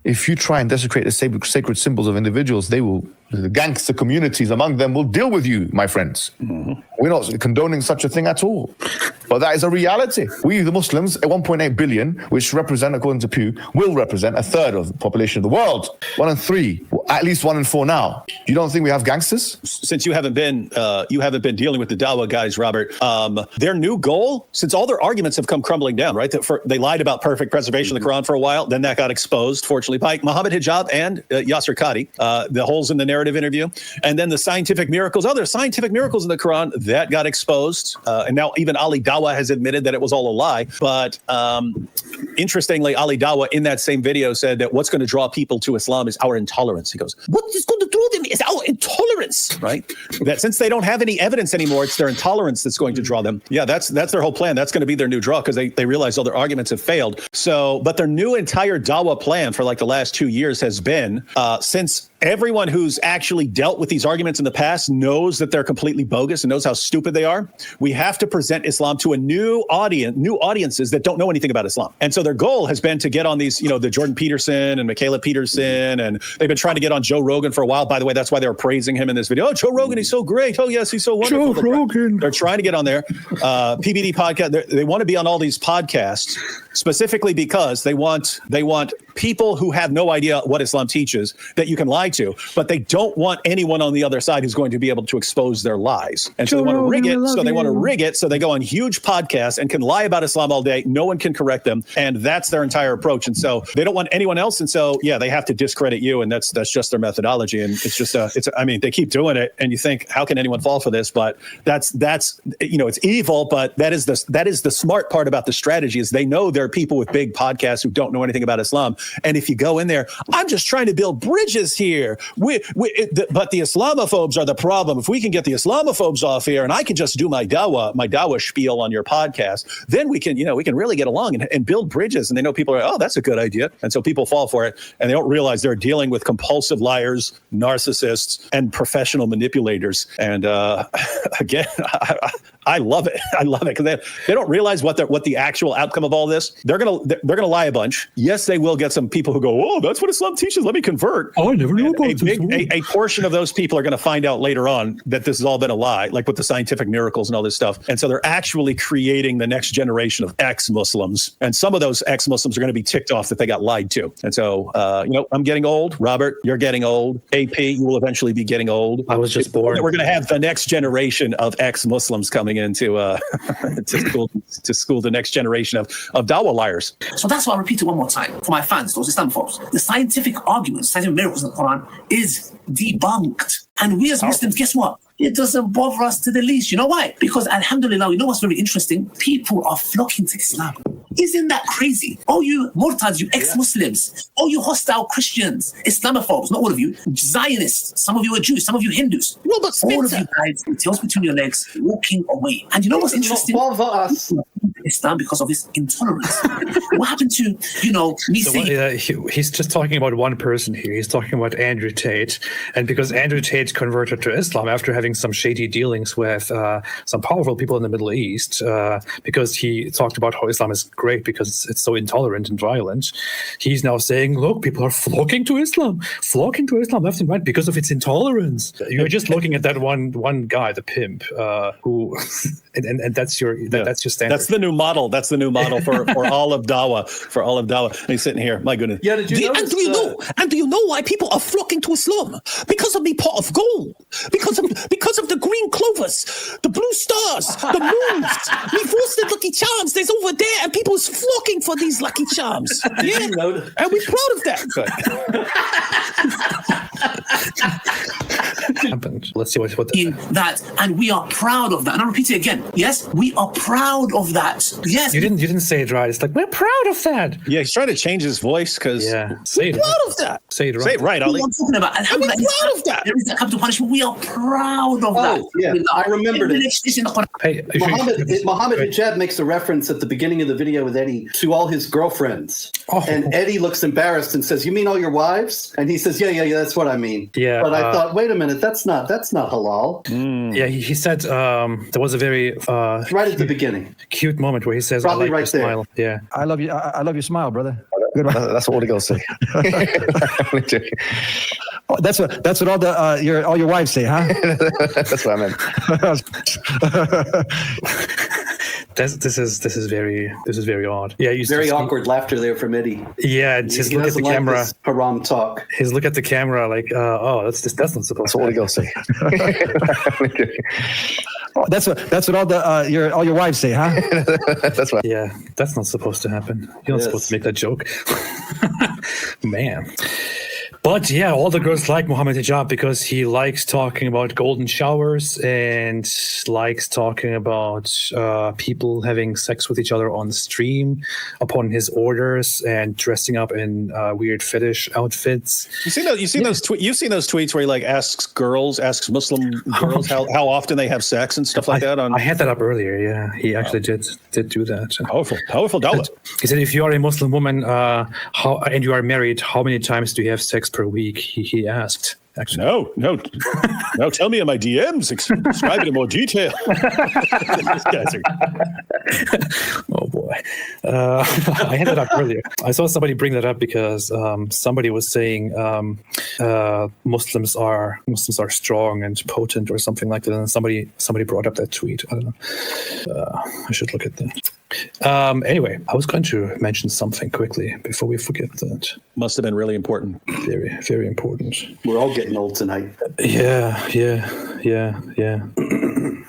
if you try and desecrate the sacred symbols of individuals, the gangster communities among them will deal with you, my friends. Mm-hmm. We're not condoning such a thing at all. But that is a reality. We, the Muslims, at 1.8 billion, which represent, according to Pew, will represent a third of the population of the world. 1 in 3, at least 1 in 4 now. You don't think we have gangsters? Since you haven't been dealing with the Dawa guys, Robert, their new goal, since all their arguments have come crumbling down, right? They lied about perfect preservation of the Quran for a while, then that got exposed, fortunately, by Mohammed Hijab and Yasser Qadi, the holes in the narrative interview. And then the scientific miracles, there are scientific miracles in the Quran, that got exposed. And now even Ali Dawa has admitted that it was all a lie. But interestingly, Ali Dawa in that same video said that what's going to draw people to Islam is our intolerance. He goes, what is going to draw them is our intolerance, right? That since they don't have any evidence anymore, it's their intolerance that's going to draw them. Yeah, that's their whole plan. That's going to be their new draw because they realize all their arguments have failed. So, but their new entire Dawa plan for like the last 2 years has been, since everyone who's actually dealt with these arguments in the past knows that they're completely bogus and knows how stupid they are, we have to present Islam to a new audiences that don't know anything about Islam. And so their goal has been to get on these, the Jordan Peterson and Michaela Peterson, and they've been trying to get on Joe Rogan for a while. By the way, that's why they were praising him in this video. Oh, Joe Rogan, he's so great. Oh, yes, he's so wonderful. Joe Rogan. They're trying to get on there. PBD podcast. They want to be on all these podcasts specifically because they want people who have no idea what Islam teaches that you can lie to, but they don't want anyone on the other side who's going to be able to expose their lies. And so they want to rig it. So they want to rig it. So they go on huge podcasts and can lie about Islam all day. No one can correct them. And that's their entire approach. And so they don't want anyone else. And so, yeah, they have to discredit you. And that's just their methodology. And it's just, they keep doing it. And you think, how can anyone fall for this? But that's it's evil. But that is the smart part about the strategy is they know there are people with big podcasts who don't know anything about Islam. And if you go in there, I'm just trying to build bridges here. But the Islamophobes are the problem. If we can get the Islamophobes off here and I can just do my Dawa spiel on your podcast, then we can really get along and build bridges. And they know people are, oh, that's a good idea. And so people fall for it. And they don't realize they're dealing with compulsive liars, narcissists, and professional manipulators. And again, I love it. I love it because they don't realize what the actual outcome of all this. They're gonna lie a bunch. Yes, they will get some people who go, oh, that's what Islam teaches. Let me convert. Oh, I never knew about this. A portion of those people are going to find out later on that this has all been a lie, like with the scientific miracles and all this stuff. And so they're actually creating the next generation of ex-Muslims. And some of those ex-Muslims are going to be ticked off that they got lied to. And so, I'm getting old. Robert, you're getting old. AP, you will eventually be getting old. I was just born. We're going to have the next generation of ex-Muslims coming into to school the next generation of Dawa liars. So that's why I repeat it one more time for my fans, those Islamophobes. The scientific arguments, scientific miracles in the Quran is debunked. And we as Muslims, guess what? It doesn't bother us to the least. You know why? Because alhamdulillah, you know what's very interesting? People are flocking to Islam. Isn't that crazy? Oh, you Murtads, you ex-Muslims. Oh, you hostile Christians, Islamophobes, not all of you, Zionists. Some of you are Jews, some of you Hindus. No, but all of you guys, with tails between your legs, walking away. And you know what's interesting? Islam because of his intolerance. What happened to, me saying... He's just talking about one person here. He's talking about Andrew Tate. And because Andrew Tate converted to Islam after having some shady dealings with some powerful people in the Middle East, because he talked about how Islam is great because it's so intolerant and violent, he's now saying, look, people are flocking to Islam left and right because of its intolerance. You're just looking at that one guy, the pimp, who... And that's your standard. That's the new model. That's the new model for all of Dawa. For all of Dawa. And he's sitting here. My goodness. Yeah. Did you notice, and do you know why people are flocking to Islam? Because of the pot of gold. Because of the green clovers, the blue stars, the moons, the frosted lucky charms. There's over there, and people's flocking for these lucky charms. Yeah, and we're proud of that. Happened. Let's see what that, and we are proud of that. And I'll repeat it again. Yes, we are proud of that. Yes, you didn't say it right. It's like we're proud of that. Yeah, he's trying to change his voice because say it. Proud of that. Say it right. Say it right, Ali. I'm talking about. And we're proud of that. There is that capital punishment. We are proud of that. Yeah, I remembered it. Hey, Mohammed Hijab makes a reference at the beginning of the video with Eddie to all his girlfriends, and Eddie looks embarrassed and says, "You mean all your wives?" And he says, "Yeah, that's what I mean." Yeah, but I thought, wait a minute, that's not halal. Yeah, he said there was a very right at the beginning cute moment where he says, probably "I like right your there. smile." Yeah, I love you. I love your smile, brother. Good one. That's what all the girls say. Oh, that's what all your wives say, huh? That's what I meant. This is very odd. Yeah, you Very awkward laughter there from Eddie. Yeah, just look at the camera. This haram talk. His look at the camera, like, that's not supposed. That's what all the girls say. Oh, that's what all your wives say, huh? That's what. Yeah, that's not supposed to happen. You're not supposed to make that joke, man. But yeah, all the girls like Mohammed Hijab because he likes talking about golden showers and likes talking about people having sex with each other on stream upon his orders and dressing up in weird fetish outfits. You've seen those tweets where he like asks Muslim girls how often they have sex and stuff like that. I had that up earlier. Yeah, he actually did do that. Powerful Dawa. He said, if you are a Muslim woman and you are married, how many times do you have sex per week? He asked. Actually. No. Tell me in my DMs. Describe it in more detail. These guys are... Oh boy, I had that up earlier. I saw somebody bring that up because somebody was saying Muslims are strong and potent or something like that, and somebody brought up that tweet. I don't know. I should look at that. Anyway, I was going to mention something quickly before we forget that. Must have been really important. Very, very important. We're all getting old tonight. Yeah.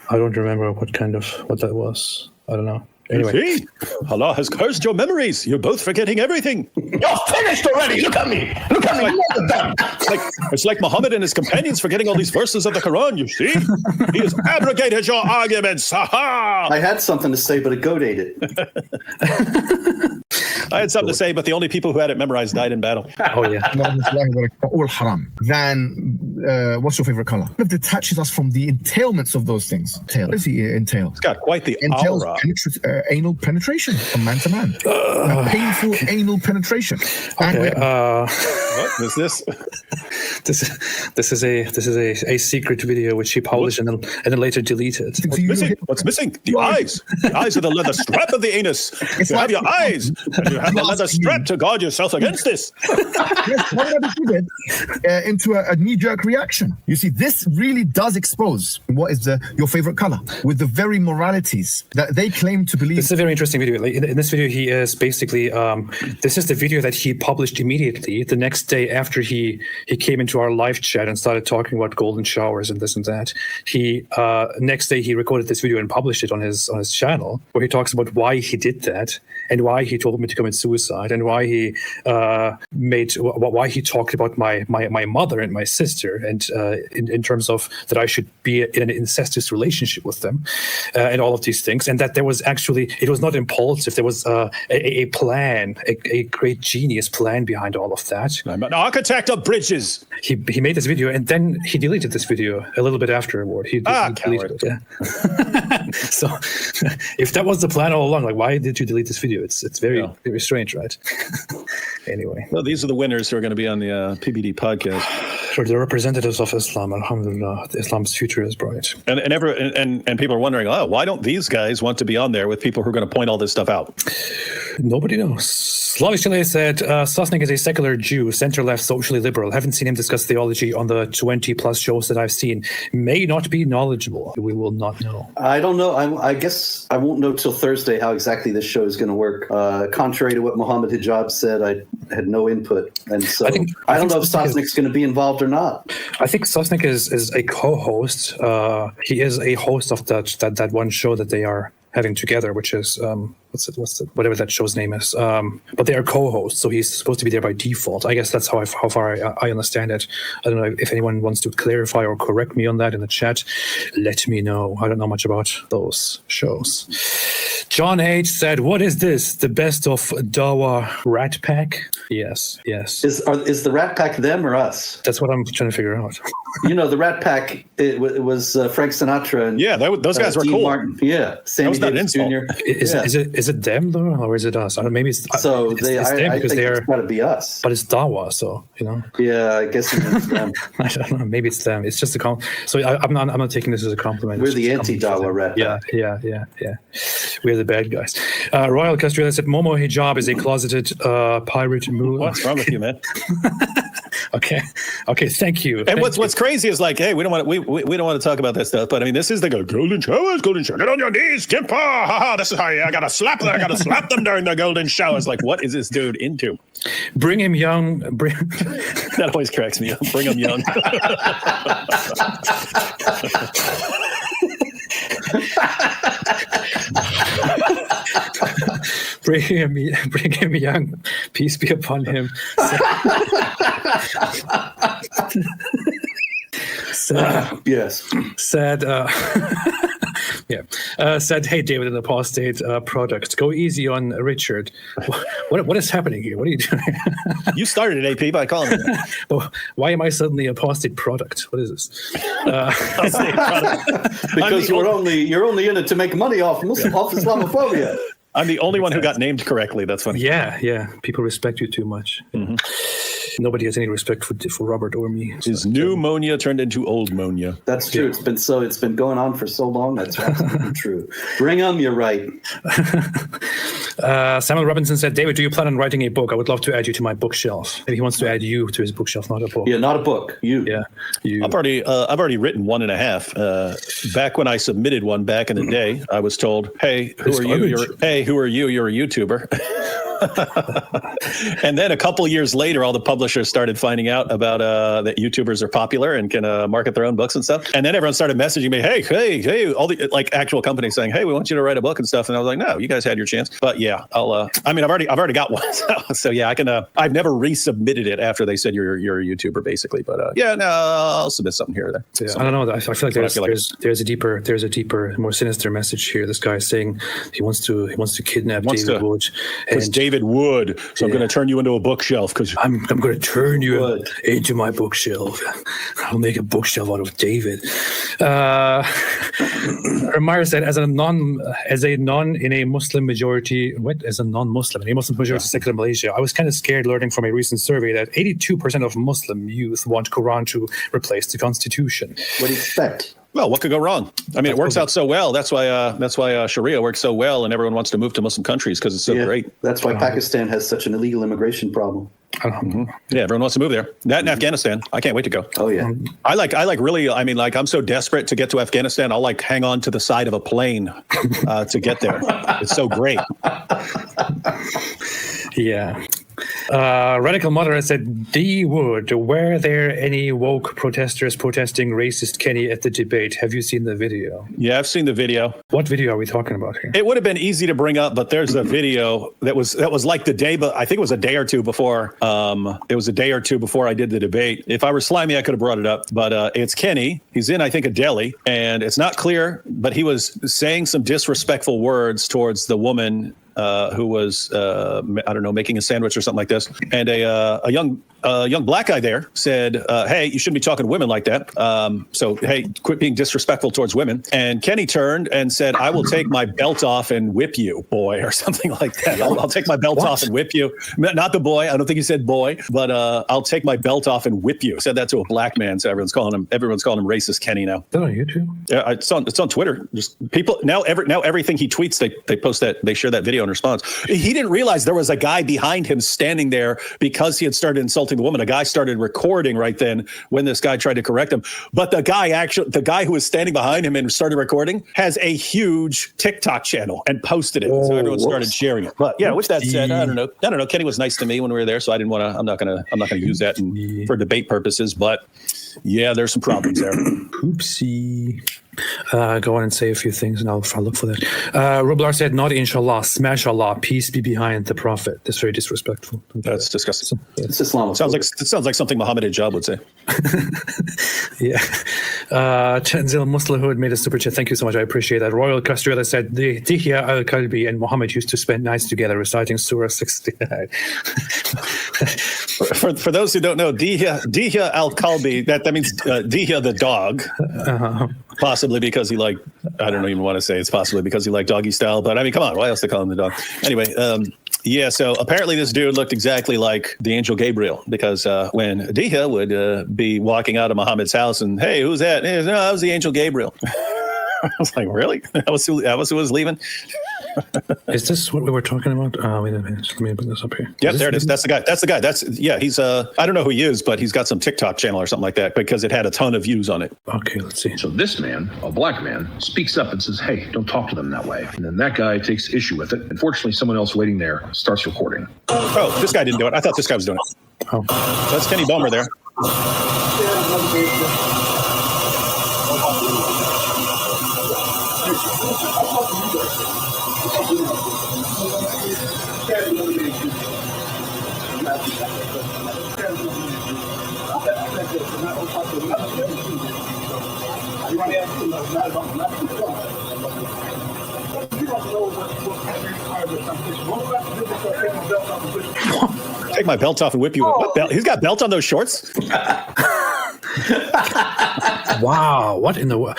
I don't remember what that was. I don't know. Anyway. See? Allah has cursed your memories. You're both forgetting everything. You're finished already. Look at me. It's like Muhammad and his companions forgetting all these verses of the Quran, you see? He has abrogated your arguments. Ha-ha! I had something to say, but it goated it. I had something to say, but the only people who had it memorized died in battle. Oh, yeah. All haram. Then, what's your favorite color? It detaches us from the entailments of those things. What does he entail? It's got quite the Entails aura. anal penetration from man to man. A painful anal penetration. Okay, What is this? This is a secret video which he published and then later deleted. What's missing? The eyes. The eyes are the leather strap of the anus. You have your eyes. And you have the leather strap to guard yourself against this. Yes, why not put it into a knee-jerk reaction? You see, this really does expose what is your favorite color with the very moralities that they claim to believe. This is a very interesting video. Like, in this video, he is basically this is the video that he published immediately the next day after he came into our live chat and started talking about golden showers and this and that. He next day he recorded this video and published it on his channel where he talks about why he did that and why he told me to commit suicide and why he talked about my mother and my sister and in terms of that I should be in an incestuous relationship with them and all of these things, and that there was actually, it was not impulsive. There was a plan, a great genius plan behind all of that. I'm an architect of bridges. He made this video and then he deleted this video a little bit afterward. He deleted it. Yeah. So if that was the plan all along, like, why did you delete this video? It's very very strange, right? Anyway. Well, these are the winners who are going to be on the PBD podcast. For the representatives of Islam, alhamdulillah, Islam's future is bright. And people are wondering, why don't these guys want to be on there with people who are going to point all this stuff out? Nobody knows. Slavic Chile said, Sosnik is a secular Jew, center-left, socially liberal. Haven't seen him discuss theology on the 20-plus shows that I've seen. May not be knowledgeable. We will not know. I don't know. I guess I won't know till Thursday how exactly this show is going to work. Contrary to what Mohammed Hijab said, I had no input. And so I don't know if Sosnik's going to be involved or not. I think Sosnik is a co-host. He is a host of that one show that they are having together, which is whatever that show's name is. But they are co-hosts, so he's supposed to be there by default. I guess that's how far I understand it. I don't know if anyone wants to clarify or correct me on that in the chat. Let me know. I don't know much about those shows. John H said, "What is this? The best of Dawa Rat Pack?" Yes. Is the Rat Pack them or us? That's what I'm trying to figure out. the Rat Pack. It was Frank Sinatra and those guys were Dean cool. Martin. Yeah, Sammy was not an Davis insult. Jr. Is it them though, or is it us? I don't know, maybe it's So it's I them because think they're. it's got to be us. But it's Dawa, so Yeah, I guess it's them. I don't know. Maybe it's them. It's just a so I'm not taking this as a compliment. We're It's the just a compliment anti-Dawa for them. Rat Pack. Yeah. We're the bad guys. Royal Castrella said Momo Hijab is a closeted pirate moon. What's wrong with you, man? Okay. Thank you. And what's crazy is like, hey, we don't want to talk about that stuff, but I mean, this is the golden showers, get on your knees, Kimpa, haha. This is how I gotta slap them during the golden showers. Like, what is this dude into? Bring him young. That always cracks me up. Bring him young. Bring him young. Peace be upon him. Yes. Said, said, hey, David and Apostate product, go easy on Richard. What is happening here? What are you doing? You started it, AP, by calling it that. Well, why am I suddenly Apostate product? What is this? Because you're only in it to make money off Islamophobia. I'm the only one who got named correctly. That's funny. Yeah. People respect you too much. Mm-hmm. Nobody has any respect for Robert or me. His pneumonia turned into old monia. That's true. It's been going on for so long. That's absolutely true. Bring 'em, you're right. Samuel Robinson said, David, do you plan on writing a book? I would love to add you to my bookshelf. Maybe he wants to add you to his bookshelf, not a book. Yeah, not a book. You. Yeah. You. I've already written 1.5. Back when I submitted one back in the day, I was told, hey, who are you? You're a YouTuber. And then a couple years later, all the publishers started finding out about that YouTubers are popular and can market their own books and stuff. And then everyone started messaging me, hey, all the like actual companies saying, hey, we want you to write a book and stuff. And I was like, no, you guys had your chance. But yeah, I've already got one. So yeah, I can. I've never resubmitted it after they said you're a YouTuber, basically. But I'll submit something here or there. Yeah, so, I don't know. I feel like there's a deeper, more sinister message here. This guy is saying he wants to kidnap David Wood. Because David Wood. So I'm going to turn you into a bookshelf because I'm going to turn you into my bookshelf. I'll make a bookshelf out of David. Ramir said, as a non in a Muslim majority, as a non-Muslim in a Muslim majority secular Malaysia, I was kind of scared learning from a recent survey that 82% of Muslim youth want Quran to replace the Constitution. What do you expect? Well, what could go wrong? I mean, it works out so well. That's why Sharia works so well, and everyone wants to move to Muslim countries because it's so great. That's why Pakistan has such an illegal immigration problem. Mm-hmm. Yeah, everyone wants to move there. That and Afghanistan. I can't wait to go. Oh yeah. I like really. I mean, like I'm so desperate to get to Afghanistan. I'll like hang on to the side of a plane to get there. It's so great. Yeah. Radical Moderate said, D. Wood, were there any woke protesters protesting racist Kenny at the debate? Have you seen the video? Yeah, I've seen the video. What video are we talking about here? It would have been easy to bring up, but there's a video that was like the day, but I think it was a day or two before. It was a day or two before I did the debate. If I were slimy, I could have brought it up, but it's Kenny. He's in, I think, a deli, and it's not clear, but he was saying some disrespectful words towards the woman who was, I don't know, making a sandwich or something like this. And a young black guy there said, hey, you shouldn't be talking to women like that. So, hey, quit being disrespectful towards women. And Kenny turned and said, I will take my belt off and whip you, boy, or something like that. I'll take my belt off and whip you. Not the boy. I don't think he said boy, but I'll take my belt off and whip you. Said that to a black man. So everyone's calling him racist Kenny now. Is that on YouTube? Yeah, it's on Twitter. Just people now everything he tweets, they post that, they share that video in response. He didn't realize there was a guy behind him standing there because he had started insulting the woman. A guy started recording right then when this guy tried to correct him. But the guy who was standing behind him and started recording has a huge TikTok channel and posted it. So everyone started sharing it. But yeah, with that said, I don't know. Kenny was nice to me when we were there, so I didn't want to. I'm not gonna use that for debate purposes. But yeah, there's some problems there. Oopsie. Go on and say a few things, and I'll look for that. Rublar said, "Not inshallah, smash Allah, peace be behind the Prophet." That's very disrespectful. That's disgusting. It's Islam. It sounds like something Mohammed Hijab would say. Yeah. Tanzil Muslahud made a super chat. Thank you so much. I appreciate that. Royal Castrella said, Dihya al-Kalbi and Muhammad used to spend nights together reciting Surah 69. For those who don't know, Dihya al-Kalbi, that means Dihya the dog. Possibly because he liked, I don't even want to say it's possibly because he liked doggy style, but I mean, come on, why else they call him the dog? Anyway, yeah, so apparently this dude looked exactly like the angel Gabriel, because when Dihya would be walking out of Muhammad's house and, hey, who's that? No, that was the angel Gabriel. I was like, really? That was who was leaving? Is this what we were talking about? Wait a minute. Let me bring this up here. Yeah, there it is. That's the guy. He's I don't know who he is, but he's got some TikTok channel or something like that because it had a ton of views on it. Okay, let's see. So this man, a black man, speaks up and says, hey, don't talk to them that way. And then that guy takes issue with it. Unfortunately, someone else waiting there starts recording. Oh, this guy didn't do it. I thought this guy was doing it. Oh. That's Kenny Bomer there. Take my belt off and whip you. What belt? He's got belt on those shorts? Wow, what in the world?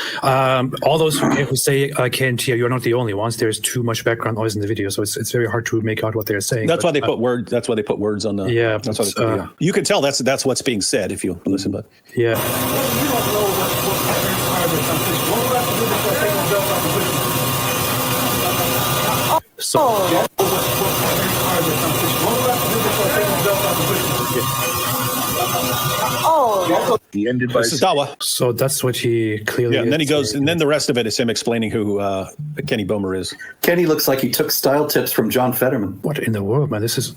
All those who say I can't hear, you're not the only ones. There's too much background noise in the video, so it's very hard to make out what they're saying. That's why they put words. That's why they put words on the. Yeah, that's why they put, yeah. You can tell that's what's being said if you listen. But yeah. So. He ended by this is Dawa. So that's what he clearly. Yeah, and then he goes, saying. and then the rest of it is him explaining who Kenny Bomer is. Kenny looks like he took style tips from John Fetterman. What in the world, man? This is.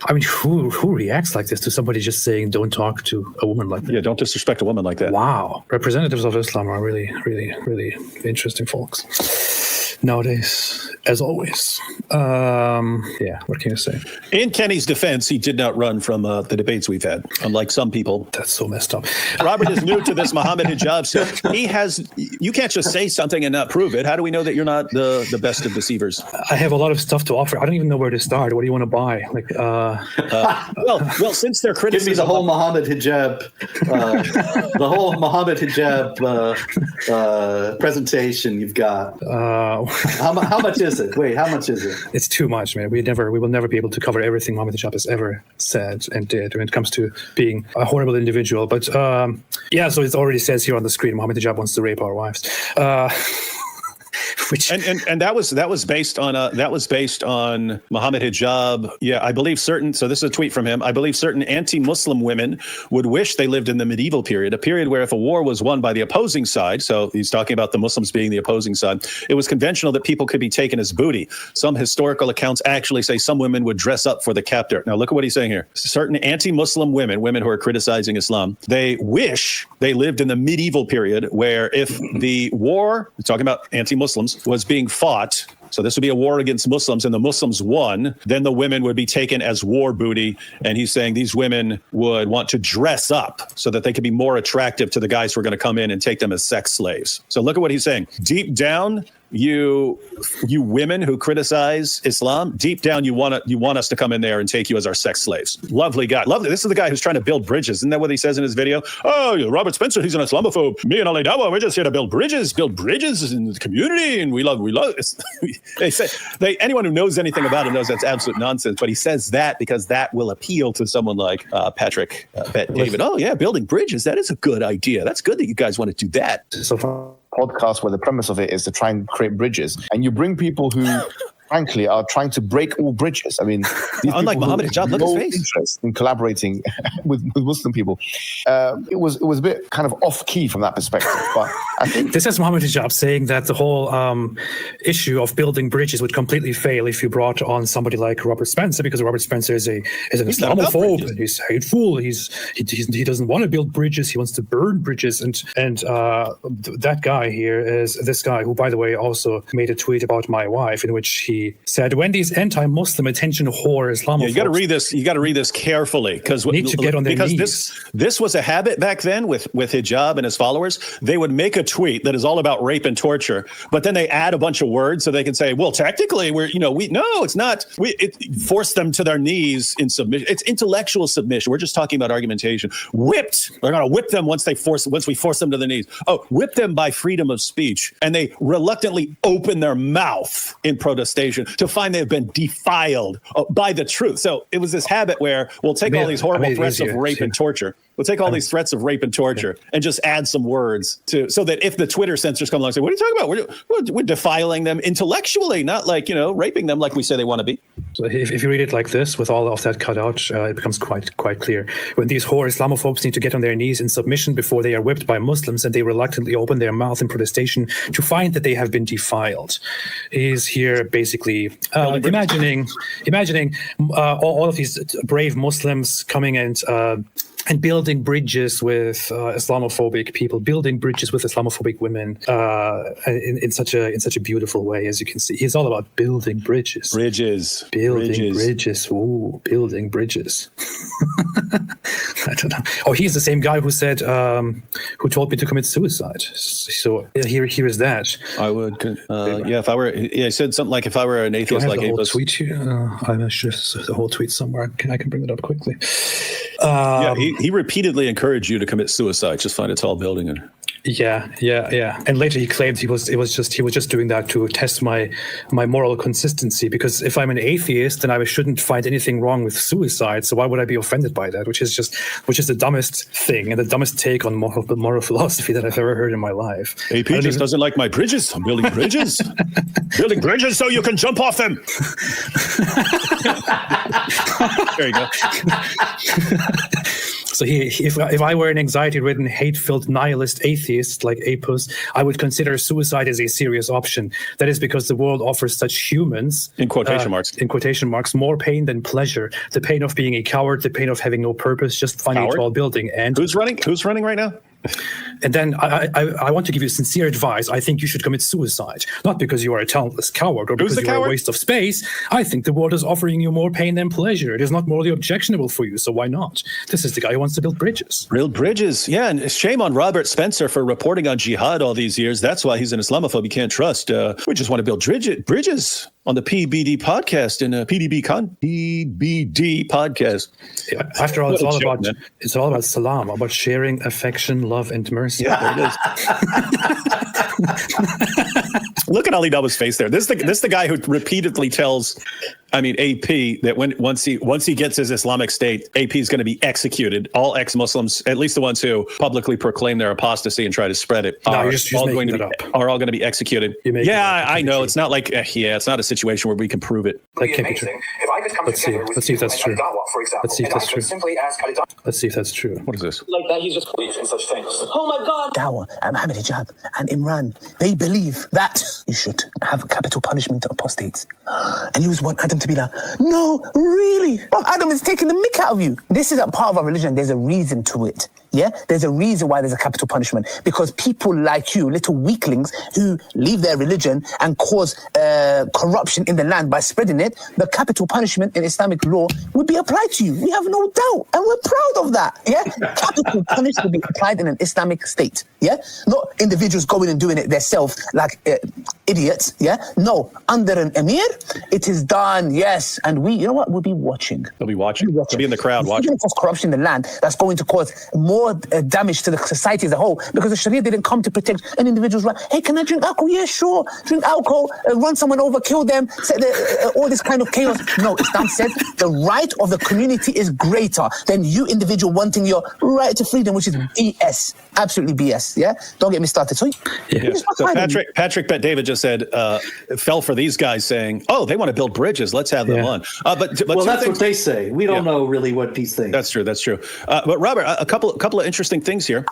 I mean, who reacts like this to somebody just saying, "Don't talk to a woman like that"? Yeah, don't disrespect a woman like that. Wow, representatives of Islam are really, really, really interesting folks nowadays, as always. Yeah, what can you say? In Kenny's defense, he did not run from the debates we've had, unlike some people. That's so messed up. Robert is new to this Mohammed Hijab stuff. You can't just say something and not prove it. How do we know that you're not the best of deceivers? I have a lot of stuff to offer. I don't even know where to start. What do you want to buy? Like, well, since they're criticism, give me the whole Mohammed Hijab, presentation you've got. How much is it? Wait, how much is it? It's too much, man. We will never be able to cover everything Mohammed Hijab has ever said and did when it comes to being a horrible individual. But yeah, so it already says here on the screen, Mohammed Hijab wants to rape our wives. And that was based on Mohammed Hijab. Yeah, I believe certain. So this is a tweet from him. I believe certain anti-Muslim women would wish they lived in the medieval period, a period where if a war was won by the opposing side, so he's talking about the Muslims being the opposing side, it was conventional that people could be taken as booty. Some historical accounts actually say some women would dress up for the captor. Now look at what he's saying here. Certain anti-Muslim women who are criticizing Islam, they wish they lived in the medieval period where if the war, we're talking about anti-Muslims, was being fought, so this would be a war against Muslims, and the Muslims won, then the women would be taken as war booty. And he's saying these women would want to dress up so that they could be more attractive to the guys who are going to come in and take them as sex slaves. So look at what he's saying. Deep down, you women who criticize Islam, deep down you want us to come in there and take you as our sex slaves. Lovely guy. Lovely. This is the guy who's trying to build bridges. Isn't that what he says in his video? Oh, Robert Spencer, he's an Islamophobe. Me and Ali Dawa, we're just here to build bridges in the community, and we love anyone who knows anything about it knows that's absolute nonsense. But he says that because that will appeal to someone like Patrick Bet-David. Oh yeah, building bridges, that is a good idea. That's good that you guys want to do that. So far, podcast where the premise of it is to try and create bridges, and you bring people who frankly are trying to break all bridges. I mean, unlike Mohammed Hijab, look at his face. Interest in collaborating with Muslim people. It was a bit kind of off key from that perspective. But I think this is Mohammed Hijab saying that the whole issue of building bridges would completely fail if you brought on somebody like Robert Spencer, because Robert Spencer is an Islamophobe and he's hateful. He doesn't want to build bridges. He wants to burn bridges. And that guy here is this guy who, by the way, also made a tweet about my wife in which he he said, when these anti-Muslim attention whore Islamophobes... you got to read this. You got to read this carefully because this was a habit back then with Hijab and his followers. They would make a tweet that is all about rape and torture, but then they add a bunch of words so they can say, well, technically it's not. It forced them to their knees in submission. It's intellectual submission. We're just talking about argumentation. Whipped. They're going to whip them once we force them to their knees. Oh, whip them by freedom of speech. And they reluctantly open their mouth in protestation to find they've been defiled by the truth. So it was this habit where we'll take all these horrible threats of rape and torture. We'll take all these threats of rape and torture and just add some words so that if the Twitter censors come along and say, what are you talking about? We're defiling them intellectually, not like, raping them like we say they want to be. So if you read it like this, with all of that cut out, it becomes quite clear. When these whore Islamophobes need to get on their knees in submission before they are whipped by Muslims, and they reluctantly open their mouth in protestation to find that they have been defiled. He's here basically imagining all of these brave Muslims coming and building bridges with Islamophobic people, building bridges with Islamophobic women in such a beautiful way, as you can see. He's all about building bridges. Building bridges. Ooh, building bridges. I don't know. Oh, he's the same guy who said, who told me to commit suicide. So here is that. I would, if I were, I said something like, if I were an atheist like the whole tweet here. I'm sure the whole tweet somewhere. I can bring it up quickly. He repeatedly encouraged you to commit suicide. Just find a tall building and. Yeah. And later he claimed he was just doing that to test my moral consistency, because if I'm an atheist, then I shouldn't find anything wrong with suicide. So why would I be offended by that? Which is the dumbest thing and the dumbest take on moral philosophy that I've ever heard in my life. AP just doesn't like my bridges. I'm building bridges. Building bridges so you can jump off them. There you go. So if I were an anxiety-ridden, hate-filled nihilist atheist like Apus, I would consider suicide as a serious option. That is because the world offers such humans, in quotation marks, more pain than pleasure. The pain of being a coward, the pain of having no purpose, just finding a tall building. And who's running right now? And then I want to give you sincere advice. I think you should commit suicide, not because you are a talentless coward or because you are a waste of space. I think the world is offering you more pain than pleasure. It is not morally objectionable for you, so why not? This is the guy who wants to build bridges. Build bridges, yeah. And shame on Robert Spencer for reporting on jihad all these years. That's why he's an Islamophobe you can't trust. We just want to build bridges on the PBD podcast and PBD podcast. Yeah, after all, it's all about salam, about sharing affection, love, and mercy. Yeah, there it is. Look at Ali Dawa's face there. This is the guy who repeatedly tells, AP, that once he gets his Islamic State, AP is going to be executed. All ex-Muslims, at least the ones who publicly proclaim their apostasy and try to spread it, are all going to be executed. I know. It's not like it's not a situation where we can prove it. That can't be true. Let's see if that's true. Let's see if that's true. What is this? Like that, he's just believe in such things. Oh my God! Dawah and Mohammed Hijab and Imran, they believe that you should have capital punishment to apostates. And you want Adam to be like, no, really? Well, Adam is taking the mick out of you. This is a part of our religion. There's a reason to it. Yeah, there's a reason why there's a capital punishment, because people like you, little weaklings who leave their religion and cause corruption in the land by spreading it, the capital punishment in Islamic law would be applied to you. We have no doubt, and we're proud of that. Yeah, capital punishment would be applied in an Islamic state. Yeah, not individuals going and doing it themselves like idiots. Yeah, no, under an emir, it is done. Yes, and we, you know what, we'll be watching. They'll be watching. They'll be in the crowd watching. Cause corruption in the land that's going to cause more damage to the society as a whole, because the Sharia didn't come to protect an individual's right. Hey, can I drink alcohol? Yeah, sure. Drink alcohol, run someone over, kill them, all this kind of chaos. No, Islam said the right of the community is greater than you individual wanting your right to freedom, which is BS. Absolutely BS. Yeah? Don't get me started. So Patrick Bet David just said, fell for these guys saying, oh, they want to build bridges. Let's have them on. But that's what they say. We don't know really what these things. That's true. But Robert, a couple of interesting things here.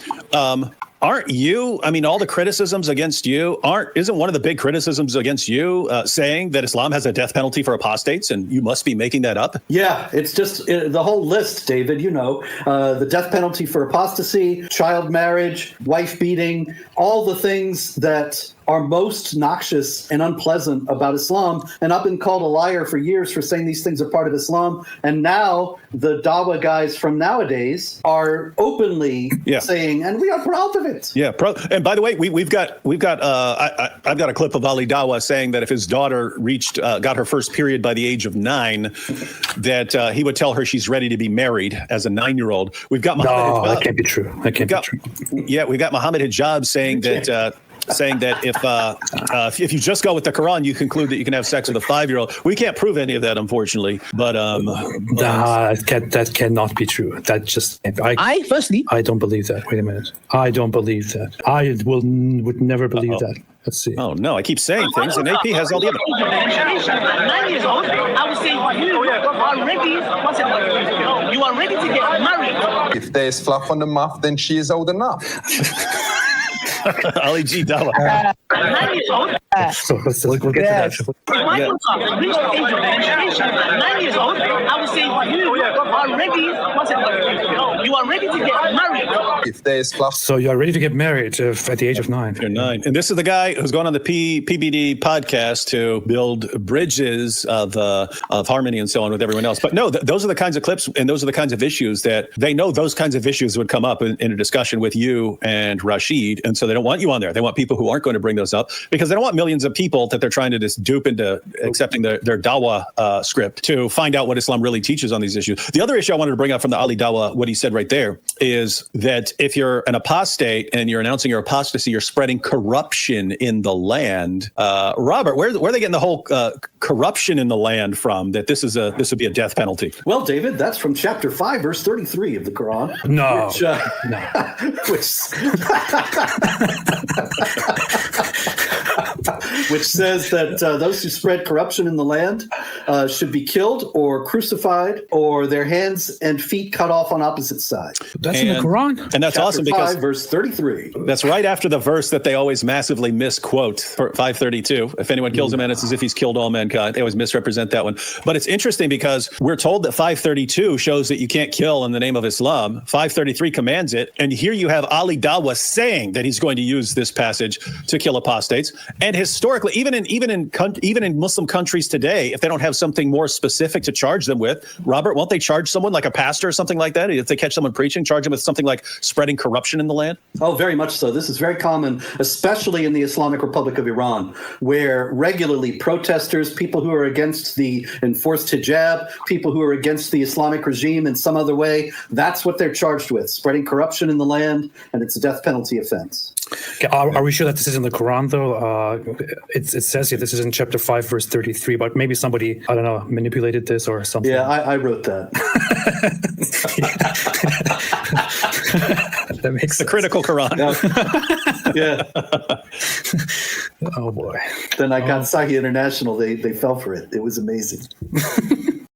Aren't you, all the criticisms against you, isn't one of the big criticisms against you saying that Islam has a death penalty for apostates and you must be making that up? Yeah, it's just the whole list, David, the death penalty for apostasy, child marriage, wife beating, all the things that are most noxious and unpleasant about Islam. And I've been called a liar for years for saying these things are part of Islam. And now the Dawa guys from nowadays are openly saying, and we are proud of it. Yeah. And by the way, I've got a clip of Ali Dawa saying that if his daughter got her first period by the age of 9, that he would tell her she's ready to be married as a 9-year-old. We've got Mohammed Hijab. That can't be true. That can't be true. Yeah, we got Mohammed Hijab saying that. Saying that if you just go with the Quran, you conclude that you can have sex with a 5-year-old. We can't prove any of that, unfortunately. But that cannot be true. That just I don't believe that. Wait a minute. I don't believe that. I would never believe that. Let's see. Oh no! I keep saying things, and AP has all the evidence. 9 years old, I would say you are ready to get married. If there's fluff on the muff, then she is old enough. Ali G. Dawa. 9 years old. So we'll get to that. If my daughter reached the age of menstruation at 9 years old, I would say you are ready to get married. If there's fluff. So you are ready to get married at the age of 9. You're 9. And this is the guy who's going on the PBD podcast to build bridges of harmony and so on with everyone else. But no, those are the kinds of clips and those are the kinds of issues that they know those kinds of issues would come up in a discussion with you and Rashid. And so they don't want you on there. They want people who aren't going to bring those up because they don't want millions of people that they're trying to just dupe into accepting their Dawa script to find out what Islam really teaches on these issues. The other issue I wanted to bring up from the Ali Dawa, what he said right there, is that if you're an apostate and you're announcing your apostasy, you're spreading corruption in the land. Robert, where are they getting the whole corruption in the land from? That this would be a death penalty? Well, David, that's from chapter 5, verse 33 of the Quran. No, which says that those who spread corruption in the land should be killed or crucified or their hands and feet cut off on opposite sides. That's in the Quran. And that's Chapter awesome because 5, verse 33. That's right after the verse that they always massively misquote, 532. If anyone kills a man, it's as if he's killed all mankind. They always misrepresent that one. But it's interesting because we're told that 532 shows that you can't kill in the name of Islam. 533 commands it. And here you have Ali Dawa saying that he's going to use this passage to kill apostates. And historically, even in Muslim countries today, if they don't have something more specific to charge them with, Robert, won't they charge someone like a pastor or something like that? If they catch someone preaching, charge them with something like spreading corruption in the land? Oh, very much so. This is very common, especially in the Islamic Republic of Iran, where regularly protesters, people who are against the enforced hijab, people who are against the Islamic regime in some other way, that's what they're charged with, spreading corruption in the land, and it's a death penalty offense. Okay, are we sure that this is in the Quran, though? It says here this is in chapter 5, verse 33, but maybe somebody, I don't know, manipulated this or something. Yeah, I wrote that. That makes the critical Quran. Yeah. Oh, boy. Then I got Sahih International. They fell for it. It was amazing.